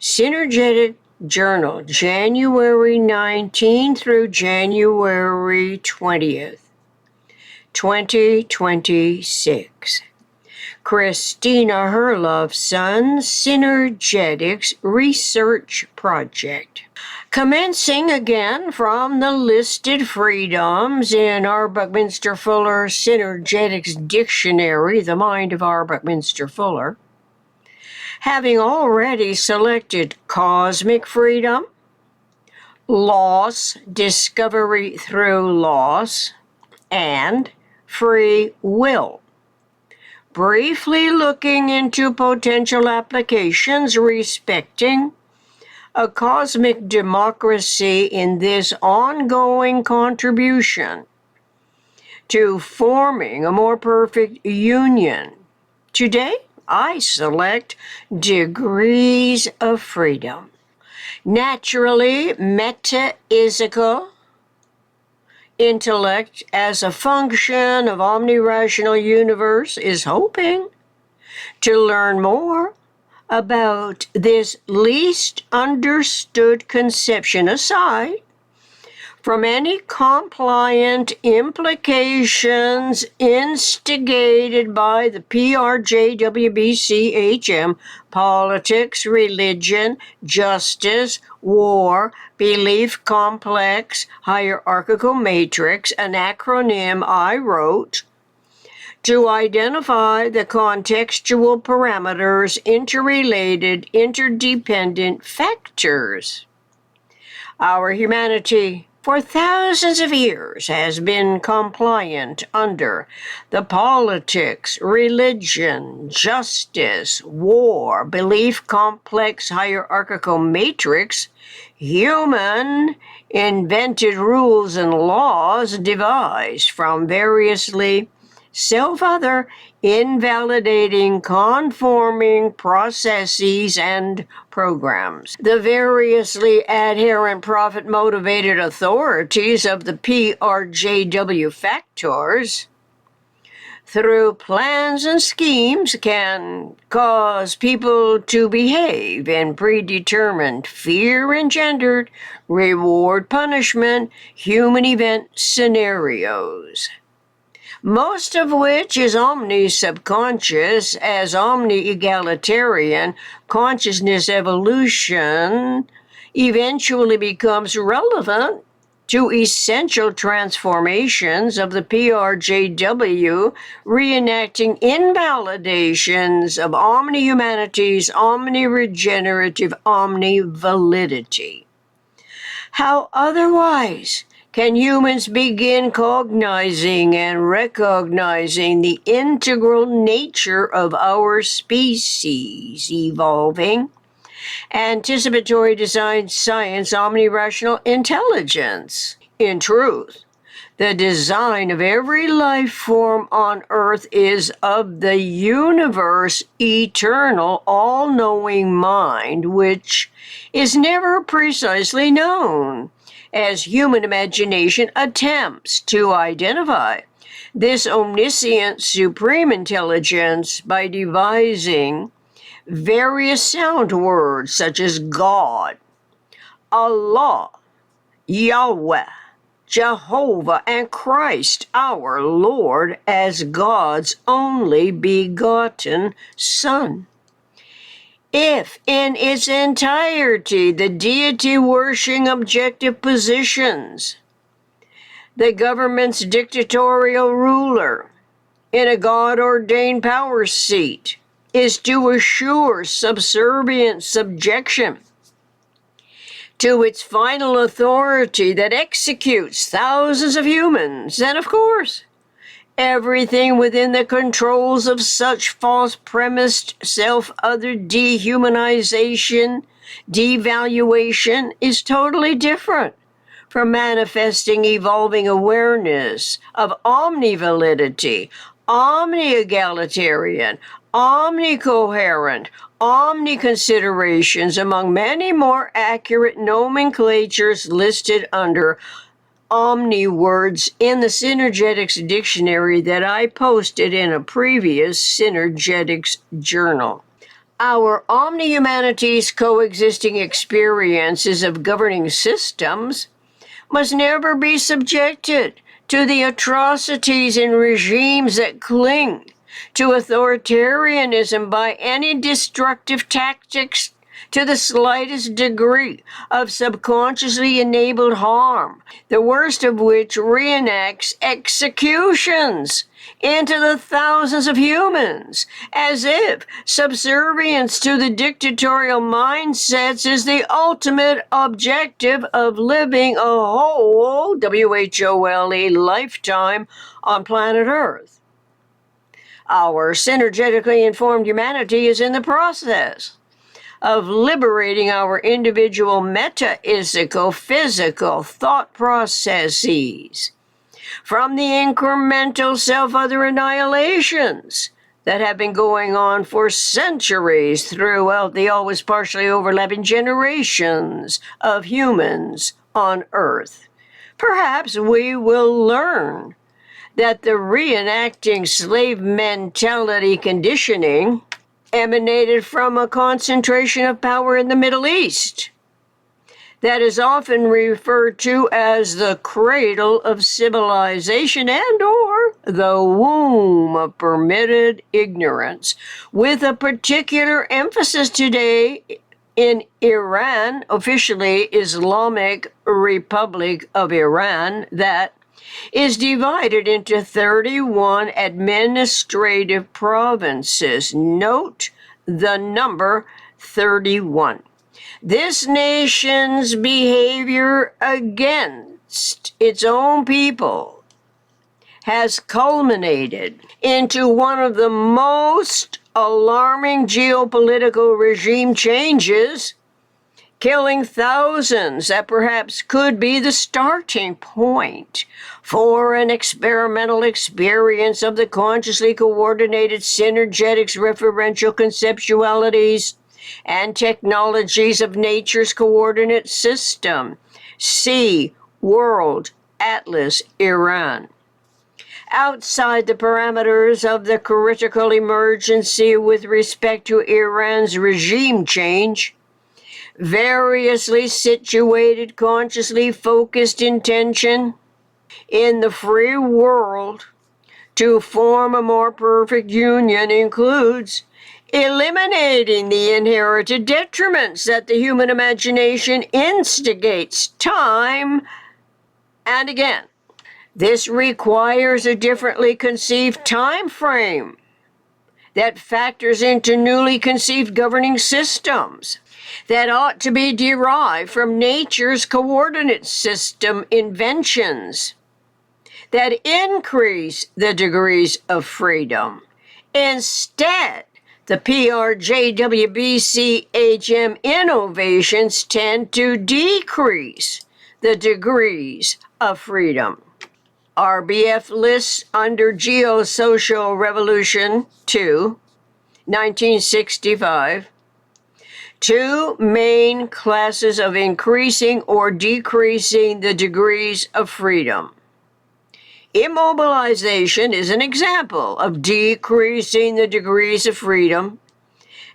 Synergetic Journal, January 19 through January 20th, 2026. Christina Herlofson, Synergetics Research Project. Commencing again from the listed freedoms in R. Buckminster Fuller Synergetics Dictionary, The Mind of R. Buckminster Fuller, having already selected cosmic freedom, loss, discovery through loss, and free will. Briefly looking into potential applications respecting a cosmic democracy in this ongoing contribution to forming a more perfect union. Today, I select degrees of freedom. Naturally, metaphysical intellect as a function of omni-rational universe is hoping to learn more about this least understood conception aside from any compliant implications instigated by the PRJWBCHM, politics, religion, justice, war, belief complex, hierarchical matrix, an acronym I wrote, to identify the contextual parameters, interrelated, interdependent factors. Our humanity for thousands of years has been compliant under the politics, religion, justice, war, belief complex, hierarchical matrix, human invented rules and laws devised from variously self-other, invalidating, conforming processes and programs. The variously adherent profit-motivated authorities of the PRJW factors, through plans and schemes, can cause people to behave in predetermined, fear-engendered, reward-punishment, human event scenarios, most of which is omni-subconscious, as omni-egalitarian consciousness evolution eventually becomes relevant to essential transformations of the PRJW, reenacting invalidations of omni-humanity's omni-regenerative omni-validity. How otherwise can humans begin cognizing and recognizing the integral nature of our species evolving, anticipatory design science, omni-rational intelligence? In truth, the design of every life form on Earth is of the universe eternal, all-knowing mind, which is never precisely known, as human imagination attempts to identify this omniscient supreme intelligence by devising various sound words such as God, Allah, Yahweh, Jehovah, and Christ our Lord as God's only begotten Son. If in its entirety the deity-worshipping objective positions the government's dictatorial ruler in a God-ordained power seat is to assure subservient subjection to its final authority that executes thousands of humans, and of course, everything within the controls of such false-premised self-other dehumanization, devaluation is totally different from manifesting evolving awareness of omni-validity, omni-egalitarian, omni-coherent, omni-considerations among many more accurate nomenclatures listed under omni words in the Synergetics dictionary that I posted in a previous Synergetics journal. Our omni-humanity's coexisting experiences of governing systems must never be subjected to the atrocities in regimes that cling to authoritarianism by any destructive tactics to the slightest degree of subconsciously enabled harm, the worst of which reenacts executions into the thousands of humans, as if subservience to the dictatorial mindsets is the ultimate objective of living a whole, WHOLE, lifetime on planet Earth. Our synergetically informed humanity is in the process of liberating our individual metaphysical, physical thought processes from the incremental self-other annihilations that have been going on for centuries throughout the always partially overlapping generations of humans on Earth. Perhaps we will learn that the reenacting slave mentality conditioning emanated from a concentration of power in the Middle East that is often referred to as the cradle of civilization and or the womb of permitted ignorance, with a particular emphasis today in Iran, officially Islamic Republic of Iran, that is divided into 31 administrative provinces. Note the number 31. This nation's behavior against its own people has culminated into one of the most alarming geopolitical regime changes, killing thousands that perhaps could be the starting point for an experimental experience of the consciously coordinated synergetics referential conceptualities and technologies of nature's coordinate system. See World Atlas Iran. Outside the parameters of the critical emergency with respect to Iran's regime change, variously situated, consciously focused intention in the free world to form a more perfect union includes eliminating the inherited detriments that the human imagination instigates time and again. This requires a differently conceived time frame that factors into newly conceived governing systems that ought to be derived from nature's coordinate system inventions that increase the degrees of freedom. Instead, the PRJWBCHM innovations tend to decrease the degrees of freedom. RBF lists under Geosocial Revolution 2, 1965, two main classes of increasing or decreasing the degrees of freedom. Immobilization is an example of decreasing the degrees of freedom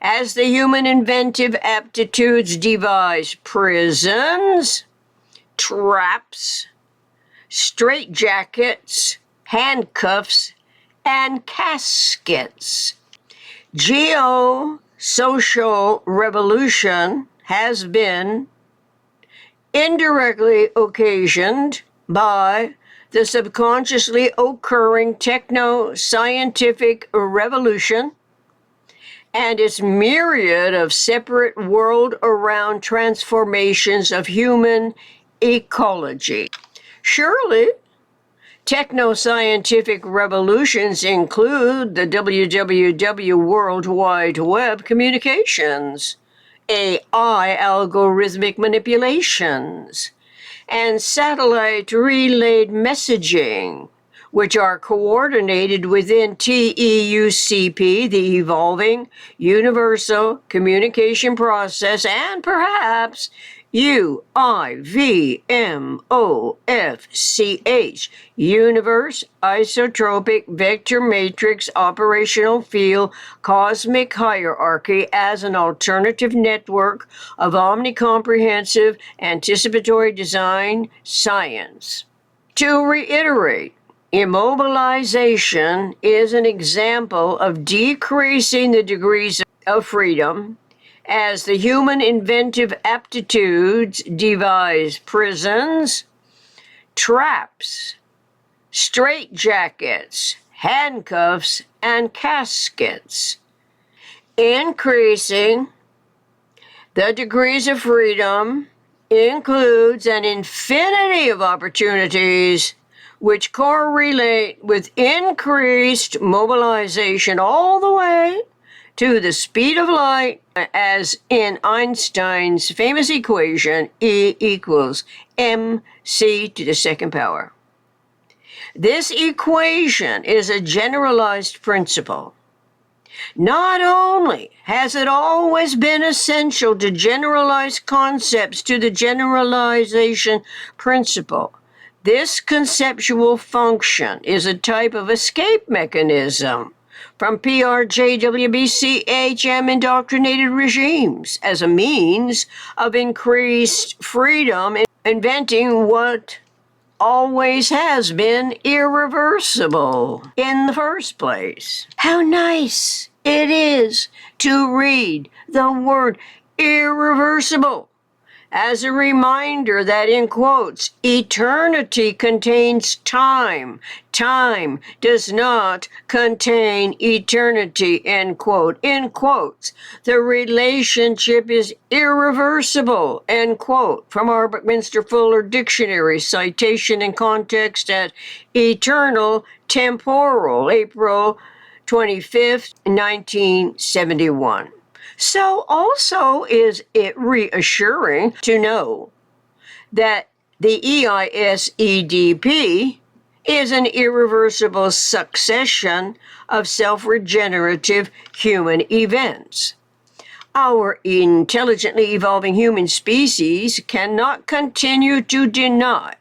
as the human inventive aptitudes devise prisons, traps, straitjackets, handcuffs, and caskets. Geosocial revolution has been indirectly occasioned by the subconsciously occurring techno-scientific revolution and its myriad of separate world-around transformations of human ecology. Surely, techno-scientific revolutions include the WWW World Wide Web communications, AI algorithmic manipulations, and satellite relayed messaging, which are coordinated within TEUCP, the Evolving Universal Communication Process, and perhaps UIVMOFCH, Universe Isotropic Vector Matrix Operational Field Cosmic Hierarchy, as an alternative network of omnicomprehensive anticipatory design science. To reiterate, immobilization is an example of decreasing the degrees of freedom as the human inventive aptitudes devise prisons, traps, straitjackets, handcuffs, and caskets. Increasing the degrees of freedom includes an infinity of opportunities which correlate with increased mobilization all the way to the speed of light, as in Einstein's famous equation, E equals mc to the second power. This equation is a generalized principle. Not only has it always been essential to generalize concepts to the generalization principle, this conceptual function is a type of escape mechanism from PRJWBCHM indoctrinated regimes as a means of increased freedom in inventing what always has been irreversible in the first place. How nice it is to read the word irreversible as a reminder that, in quotes, eternity contains time. Time does not contain eternity, end quote. In quotes, the relationship is irreversible, end quote, from our Buckminster Fuller Dictionary, citation and context at Eternal Temporal, April 25th, 1971. So also is it reassuring to know that the EISEDP is an irreversible succession of self-regenerative human events. Our intelligently evolving human species cannot continue to deny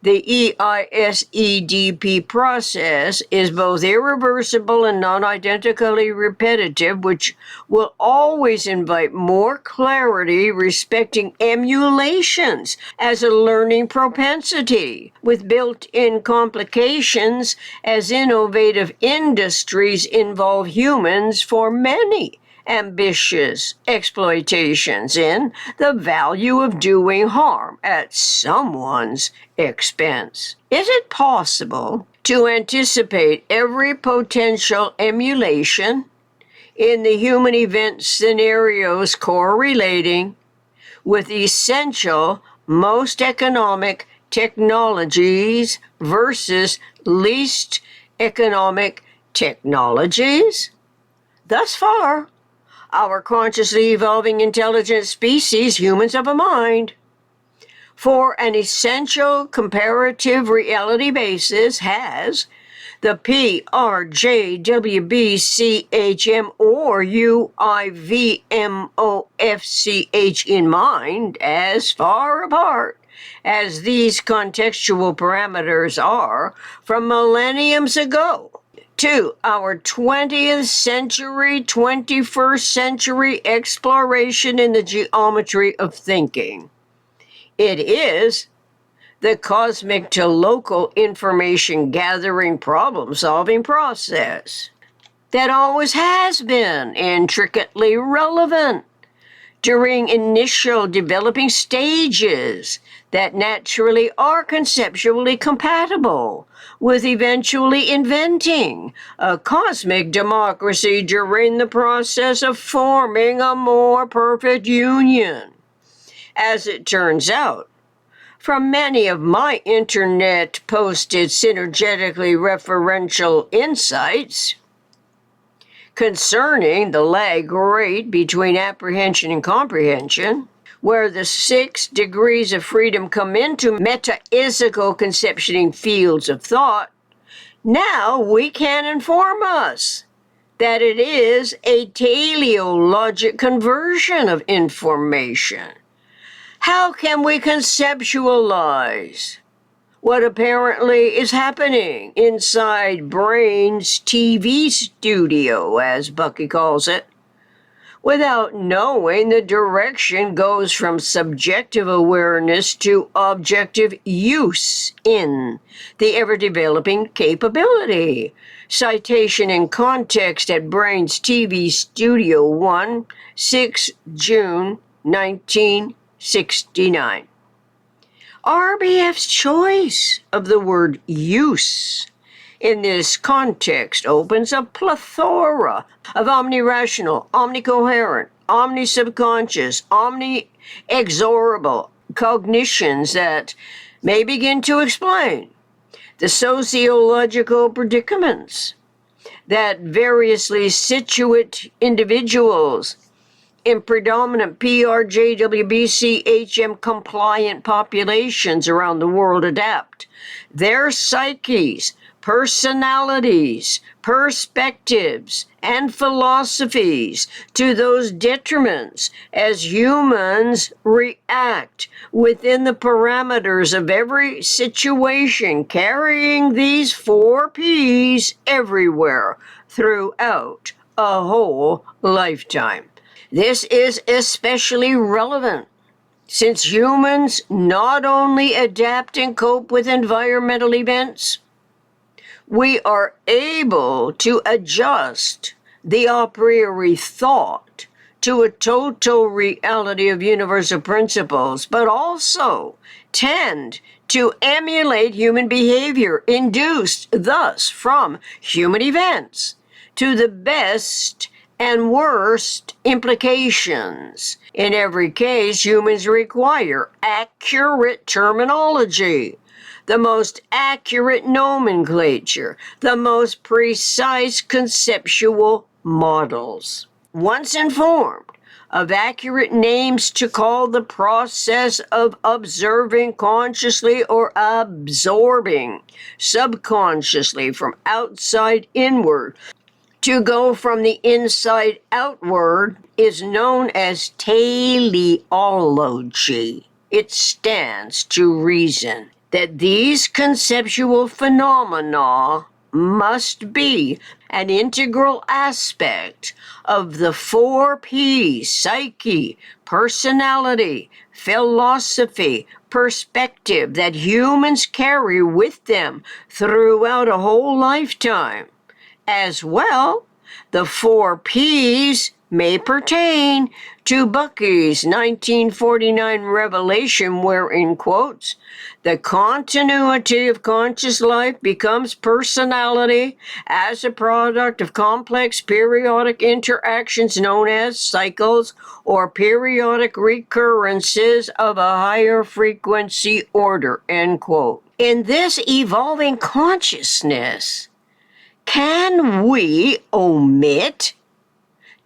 the EISEDP process is both irreversible and non-identically repetitive, which will always invite more clarity respecting emulations as a learning propensity, with built-in complications as innovative industries involve humans for many ambitious exploitations in the value of doing harm at someone's expense. Is it possible to anticipate every potential emulation in the human event scenarios correlating with essential, most economic technologies versus least economic technologies? Thus far, our consciously evolving intelligent species, humans of a mind, for an essential comparative reality basis, has the PRJWBCHM or UIVMOFCH in mind as far apart as these contextual parameters are from millenniums ago to our 20th century, 21st century exploration in the geometry of thinking. It is the cosmic to local information gathering problem solving process that always has been intricately relevant during initial developing stages that naturally are conceptually compatible with eventually inventing a cosmic democracy during the process of forming a more perfect union. As it turns out, from many of my internet-posted synergetically referential insights concerning the lag rate between apprehension and comprehension, where the 6 degrees of freedom come into metaphysical conceptioning fields of thought, Now we can inform us that it is a teleologic conversion of information. How can we conceptualize what apparently is happening inside Brain's TV studio, as Bucky calls it, without knowing the direction goes from subjective awareness to objective use in the ever-developing capability? Citation in context at Brain's TV Studio 1, 6 June 1969. RBF's choice of the word use in this context opens a plethora of omnirational, omnicoherent, omnisubconscious, omni-exorable cognitions that may begin to explain the sociological predicaments that variously situate individuals in predominant PRJWBCHM compliant populations around the world adapt their psyches, personalities, perspectives, and philosophies to those detriments as humans react within the parameters of every situation, carrying these 4 Ps everywhere throughout a whole lifetime. This is especially relevant since humans not only adapt and cope with environmental events, we are able to adjust the a priori thought to a total reality of universal principles, but also tend to emulate human behavior induced thus from human events to the best and worst implications. In every case, humans require accurate terminology, the most accurate nomenclature, the most precise conceptual models. Once informed of accurate names to call the process of observing consciously or absorbing subconsciously from outside inward, to go from the inside outward, is known as teleology. It stands to reason that these conceptual phenomena must be an integral aspect of the 4 Ps: psyche, personality, philosophy, perspective that humans carry with them throughout a whole lifetime. As well, the 4 Ps may pertain to Bucky's 1949 revelation wherein, quotes, the continuity of conscious life becomes personality as a product of complex periodic interactions known as cycles or periodic recurrences of a higher frequency order, end quote. In this evolving consciousness, can we omit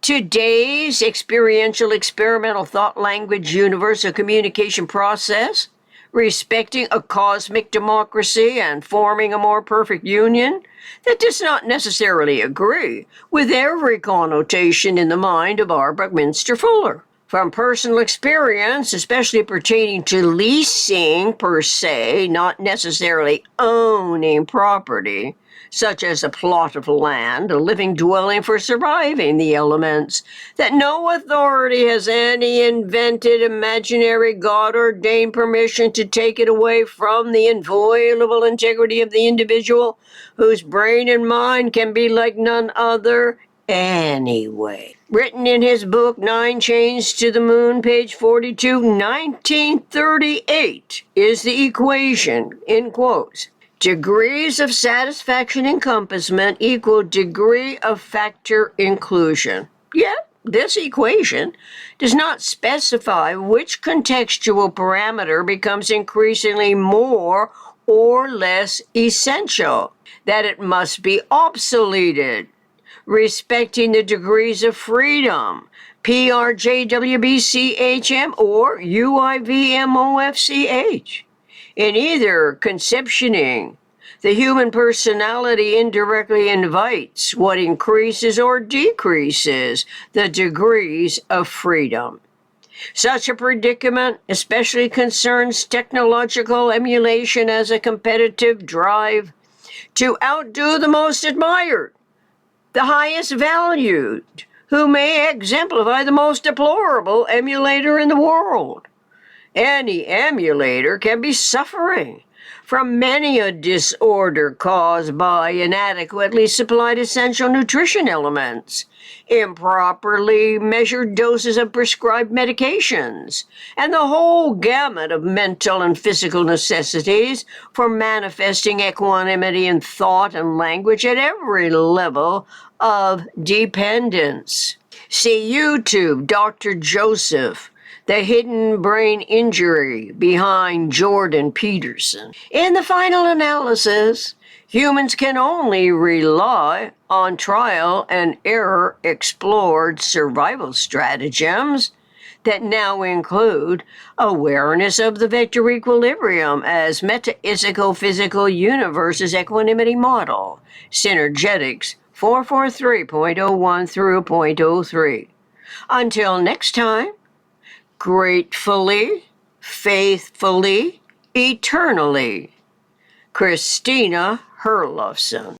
today's experiential, experimental thought, language, universal communication process, respecting a cosmic democracy and forming a more perfect union that does not necessarily agree with every connotation in the mind of R. Buckminster Fuller? From personal experience, especially pertaining to leasing per se, not necessarily owning property, such as a plot of land, a living dwelling for surviving the elements, that no authority has any invented, imaginary, God-ordained permission to take it away from the inviolable integrity of the individual, whose brain and mind can be like none other anyway. Written in his book, 9 Chains to the Moon, page 42, 1938, is the equation, in quotes. Degrees of satisfaction encompassment equal degree of factor inclusion. Yet, this equation does not specify which contextual parameter becomes increasingly more or less essential, that it must be obsoleted, respecting the degrees of freedom, PRJWBCHM or UIVMOFCH. In either conceptioning The human personality indirectly invites what increases or decreases the degrees of freedom. Such a predicament especially concerns technological emulation as a competitive drive to outdo the most admired, the highest valued, who may exemplify the most deplorable emulator in the world. Any emulator can be suffering from many a disorder caused by inadequately supplied essential nutrition elements, improperly measured doses of prescribed medications, and the whole gamut of mental and physical necessities for manifesting equanimity in thought and language at every level of dependence. See YouTube, Dr. Joseph, the hidden brain injury behind Jordan Peterson. In the final analysis, humans can only rely on trial and error explored survival stratagems that now include awareness of the vector equilibrium as metaphysical universe's equanimity model, Synergetics 443.01 through .03. Until next time, gratefully, faithfully, eternally, Christina Herlofson.